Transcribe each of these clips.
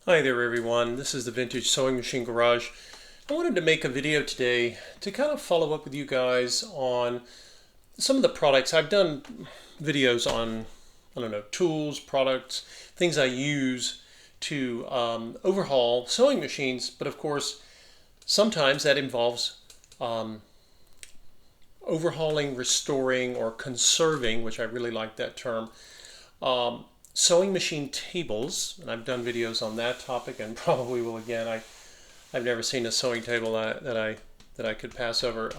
Hi there everyone, this is the Vintage Sewing Machine Garage. I wanted to make a video today to kind of follow up with you guys on some of the products. I've done videos on, I don't know, tools, products, things I use to overhaul sewing machines, but of course sometimes that involves overhauling, restoring, or conserving, which I really like that term, sewing machine tables, and I've done videos on that topic and probably will again. I've never seen a sewing table that I could pass over.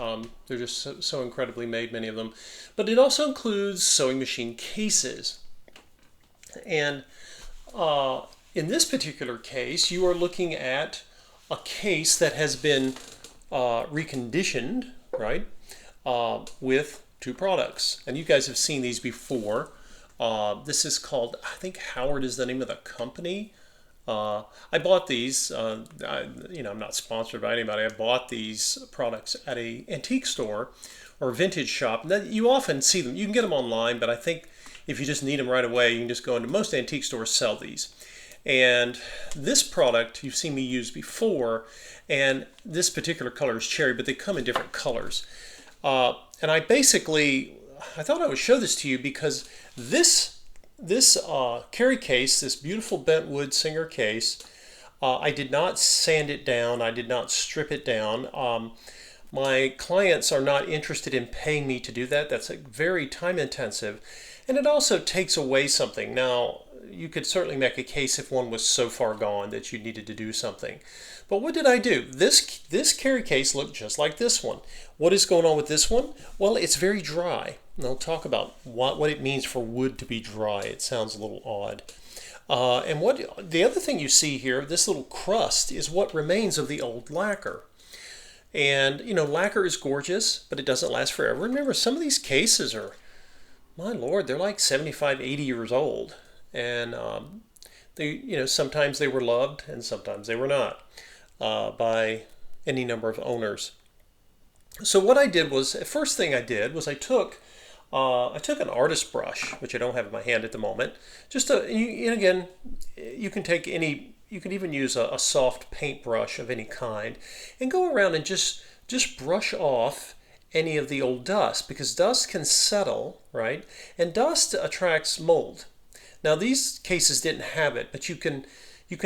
They're just so incredibly made, many of them. But it also includes sewing machine cases. And in this particular case, you are looking at a case that has been reconditioned, right, with two products. And you guys have seen these before. This is called, I think Howard is the name of the company. I bought these, I'm not sponsored by anybody. I bought these products at a antique store or vintage shop. You often see them. You can get them online, but I think if you just need them right away, you can just go into most antique stores sell these. And this product you've seen me use before, and this particular color is cherry, but they come in different colors. And I thought I would show this to you because this carry case, this beautiful bent wood Singer case, I did not sand it down. I did not strip it down. My clients are not interested in paying me to do that. That's very time intensive. And it also takes away something. Now, you could certainly make a case if one was so far gone that you needed to do something. But what did I do? This carry case looked just like this one. What is going on with this one? Well, it's very dry. And I'll talk about what it means for wood to be dry. It sounds a little odd. And the other thing you see here, this little crust, is what remains of the old lacquer. And, lacquer is gorgeous, but it doesn't last forever. Remember, some of these cases are, my Lord, they're like 75, 80 years old. And, sometimes they were loved and sometimes they were not by any number of owners. So what I did was, the first thing I did was I took an artist brush, which I don't have in my hand at the moment. And again, you can take any, you can even use a soft paintbrush of any kind, and go around and just brush off any of the old dust, because dust can settle, right? And dust attracts mold. Now these cases didn't have it, but you can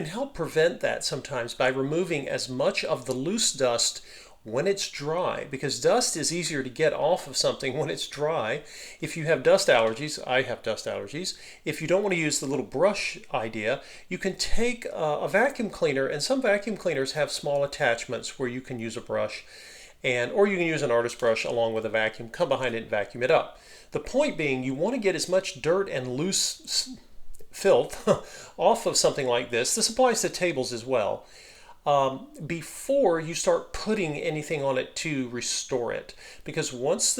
help prevent that sometimes by removing as much of the loose dust when it's dry, because dust is easier to get off of something when it's dry. If you have dust allergies, I have dust allergies. If you don't want to use the little brush idea, you can take a vacuum cleaner, and some vacuum cleaners have small attachments where you can use a brush, or you can use an artist brush along with a vacuum, come behind it and vacuum it up. The point being, you want to get as much dirt and loose filth off of something like this. This applies to tables as well. Before you start putting anything on it to restore it, because once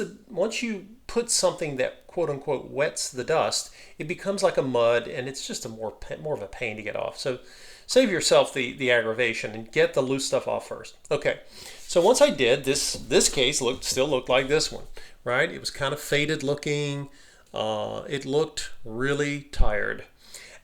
you put something that quote unquote wets the dust, it becomes like a mud, and it's just more of a pain to get off. So save yourself the aggravation and get the loose stuff off first. Okay, so once I did this case still looked like this one, right? It was kind of faded looking. It looked really tired,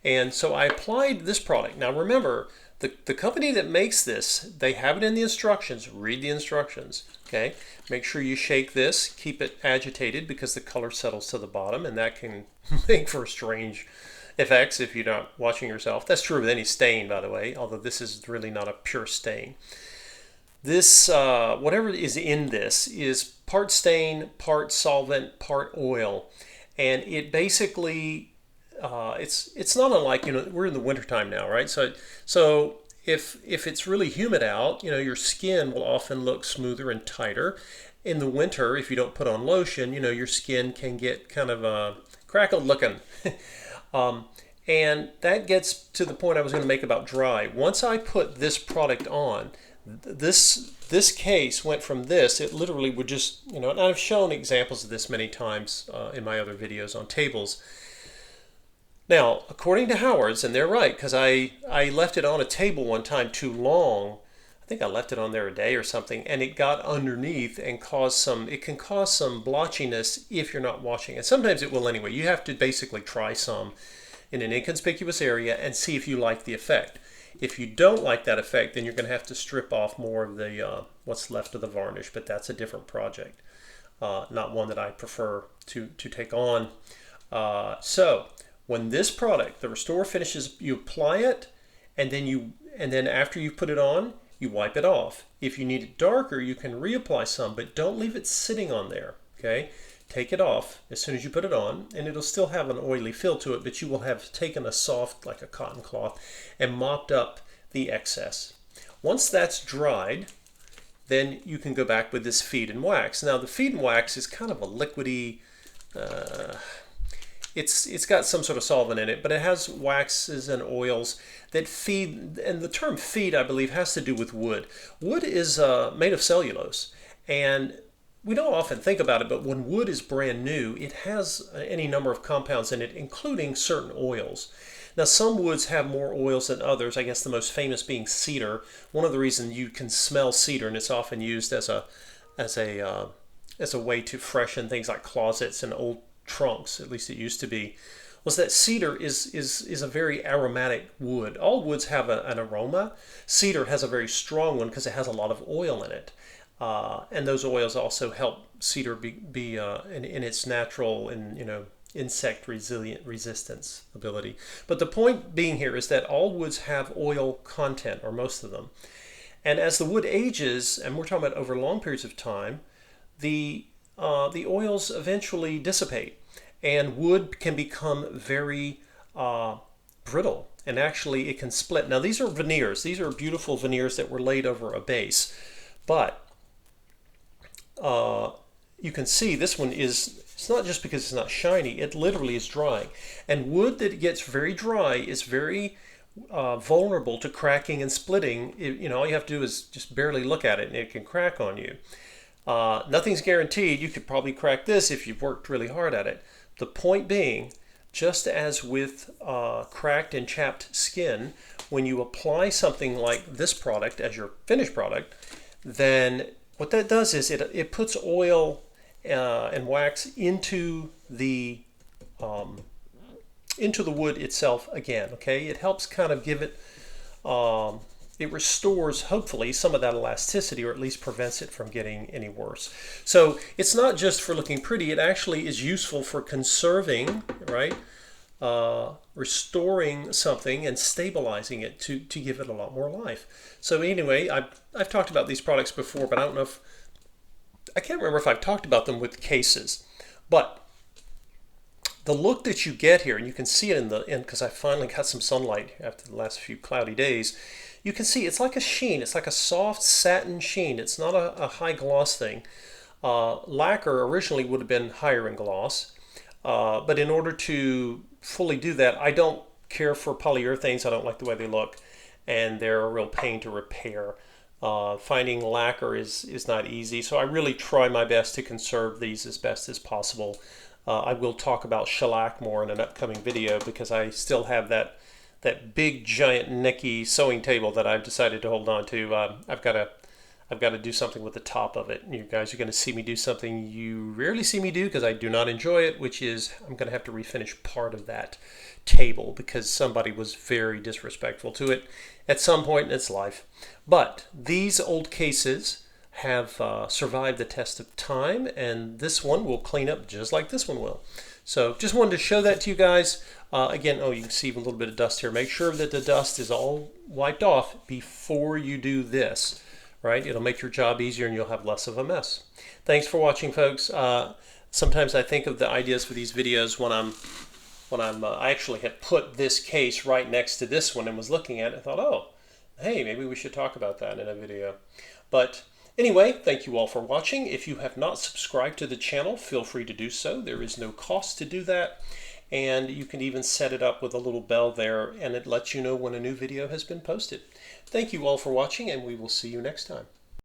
and so I applied this product. Now remember, the company that makes this, they have it in the instructions. Read the instructions, okay? Make sure you shake this, keep it agitated, because the color settles to the bottom, and that can make for strange effects if you're not watching yourself. That's true with any stain, by the way, although this is really not a pure stain. This, whatever is in this, is part stain, part solvent, part oil, and it basically, it's not unlike, we're in the wintertime now, right? So if it's really humid out, your skin will often look smoother and tighter. In the winter, if you don't put on lotion, your skin can get kind of crackled looking. And that gets to the point I was going to make about dry. Once I put this product on, this case went from this, it literally would just, and I've shown examples of this many times in my other videos on tables. Now, according to Howard's, and they're right, because I left it on a table one time too long. I think I left it on there a day or something, and it got underneath and it can cause some blotchiness if you're not washing it. Sometimes it will anyway. You have to basically try some in an inconspicuous area and see if you like the effect. If you don't like that effect, then you're going to have to strip off more of the what's left of the varnish, but that's a different project, not one that I prefer to take on. So when this product, the Restore, finishes, you apply it, and then after you put it on, you wipe it off. If you need it darker, you can reapply some, but don't leave it sitting on there. Okay, take it off as soon as you put it on, and it'll still have an oily feel to it, but you will have taken a soft, like a cotton cloth, and mopped up the excess. Once that's dried, then you can go back with this feed and wax. Now the feed and wax is kind of a liquidy, it's got some sort of solvent in it, but it has waxes and oils that feed, and the term feed, I believe, has to do with wood. Wood is made of cellulose, and we don't often think about it, but when wood is brand new, it has any number of compounds in it, including certain oils. Now, some woods have more oils than others, I guess the most famous being cedar. One of the reasons you can smell cedar, and it's often used as a way to freshen things like closets and old trunks, at least it used to be, was that cedar is a very aromatic wood. All woods have an aroma. Cedar has a very strong one because it has a lot of oil in it. And those oils also help cedar be in its natural and insect resistance ability. But the point being here is that all woods have oil content, or most of them. And as the wood ages, and we're talking about over long periods of time, the oils eventually dissipate, and wood can become very brittle, and actually it can split. Now these are veneers. These are beautiful veneers that were laid over a base, but you can see this one it's not just because it's not shiny, it literally is drying. And wood that gets very dry is very vulnerable to cracking and splitting. All you have to do is just barely look at it and it can crack on you. Nothing's guaranteed. You could probably crack this if you've worked really hard at it. The point being, just as with cracked and chapped skin, when you apply something like this product as your finished product, then what that does is it puts oil and wax into the wood itself again. Okay, it helps kind of give it. It restores, hopefully, some of that elasticity, or at least prevents it from getting any worse. So it's not just for looking pretty, it actually is useful for conserving, right? Restoring something and stabilizing it to give it a lot more life. So anyway, I've talked about these products before, but I can't remember if I've talked about them with cases. But the look that you get here, and you can see it in because I finally got some sunlight after the last few cloudy days, you can see it's like a sheen. It's like a soft satin sheen. It's not a high gloss thing. Lacquer originally would have been higher in gloss, but in order to fully do that, I don't care for polyurethanes. I don't like the way they look, and they're a real pain to repair. Finding lacquer is not easy, so I really try my best to conserve these as best as possible. I will talk about shellac more in an upcoming video because I still have that big giant necky sewing table that I've decided to hold on to. I've got to do something with the top of it. You guys are going to see me do something you rarely see me do because I do not enjoy it, which is I'm going to have to refinish part of that table because somebody was very disrespectful to it at some point in its life. But these old cases have survived the test of time, and this one will clean up just like this one will. So just wanted to show that to you guys. Again, you can see even a little bit of dust here. Make sure that the dust is all wiped off before you do this, right? It'll make your job easier and you'll have less of a mess. Thanks for watching, folks. Sometimes I think of the ideas for these videos when I actually had put this case right next to this one and was looking at it. I thought, oh, hey, maybe we should talk about that in a video. But anyway, thank you all for watching. If you have not subscribed to the channel, feel free to do so. There is no cost to do that. And you can even set it up with a little bell there, and it lets you know when a new video has been posted. Thank you all for watching, and we will see you next time.